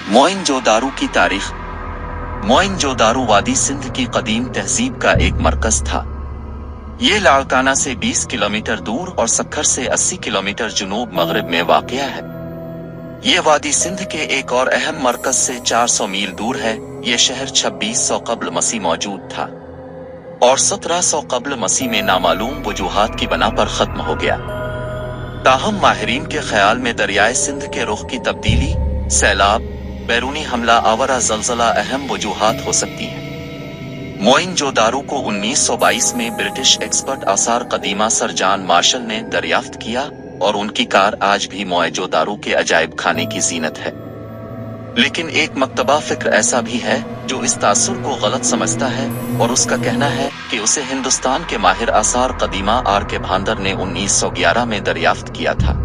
मोइनजोदारो की तारीख। मोइनजोदारो वादी सिंध की कदीम तहजीब का एक मरकज था। ये लाड़काना से 20 किलोमीटर दूर और सक्खर से 80 किलोमीटर जुनूब मगरिब में वाक़या है। ये वादी सिंध के एक और अहम मरकज से 400 मील दूर है। ये शहर 2600 कब्ल मसीह मौजूद था और 1700 कब्ल मसीह में नामालूम वजूहात की बना पर खत्म हो गया। ताहम माहिरीन के ख्याल में दरियाए सिंध के रुख की तब्दीली, सैलाब, बैरूनी हमला आवरा जलजला अहम वजूहात हो सकती है। मोइनजोदारो को 1922 में ब्रिटिश एक्सपर्ट आसार कदीमा सर जॉन मार्शल ने दरियाफ्त किया और उनकी कार आज भी मोइनजोदारो के अजायब खाने की जीनत है। लेकिन एक मकतबा फिक्र ऐसा भी है जो इस तासुर को गलत समझता है और उसका कहना है कि उसे हिंदुस्तान के माहिर आसार कदीमा आर के भांदर ने 1911 में दरियाफ्त किया था।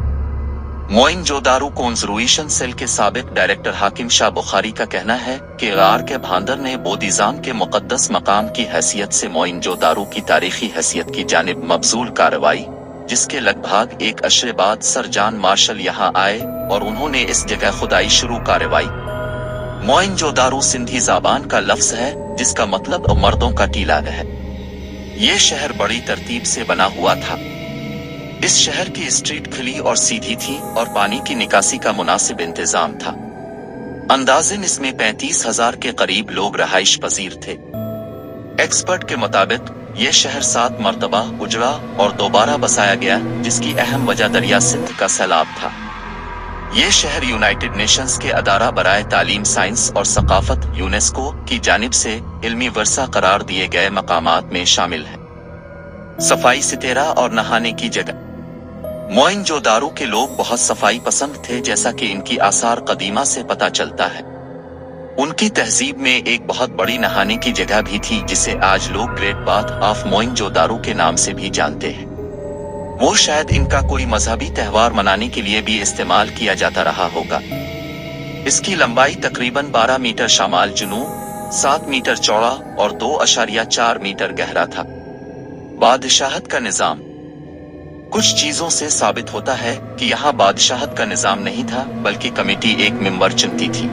मोइनजोदारो कंजर्वेशन सेल के साबिक डायरेक्टर हाकिम शाह बुखारी का कहना है कि गार के भांदर ने बोदिजाम के मुकद्दस मकाम की हैसियत से मोइनजोदारो की तारीखी हैसियत की जानिब मबजूल कार्रवाई, जिसके लगभग एक अशरे बाद सर जॉन मार्शल यहाँ आए और उन्होंने इस जगह खुदाई शुरू कार्रवाई। मोइनजोदारो सिंधी ज़बान का लफ्ज है जिसका मतलब मर्दों का टीला है। ये शहर बड़ी तरतीब से बना हुआ था। इस शहर की स्ट्रीट खुली और सीधी थी और पानी की निकासी का मुनासिब इंतजाम था। अंदाज़न इसमें 35,000 के करीब लोग रहाइश पजीर थे। एक्सपर्ट के मुताबिक ये शहर 7 मरतबा उजड़ा और दोबारा बसाया गया, जिसकी अहम वजह दरिया सिंध का सैलाब था। ये शहर यूनाइटेड नेशंस के अदारा बराए तालीम, साइंस और सकाफत यूनेस्को की जानिब से इल्मी वर्सा करार दिए गए मकामात में शामिल है। सफाई सितेरा और नहाने की जगह। मोइनजोदारो के लोग बहुत सफाई पसंद थे, जैसा कि इनकी आसार कदीमा से पता चलता है। उनकी तहजीब में एक बहुत बड़ी नहाने की जगह भी थी जिसे आज लोग ग्रेट बाथ ऑफ मोइनजोदारो के नाम से भी जानते हैं। वो शायद इनका कोई मजहबी त्यौहार मनाने के लिए भी इस्तेमाल किया जाता रहा होगा। इसकी लंबाई तकरीबन 12 मीटर शामाल जुनूब, 7 मीटर चौड़ा और 2.4 मीटर गहरा था। बादशाहत का निजाम। कुछ चीजों से साबित होता है कि यहाँ बादशाहत का निजाम नहीं था, बल्कि कमेटी एक मेंबर चुनती थी।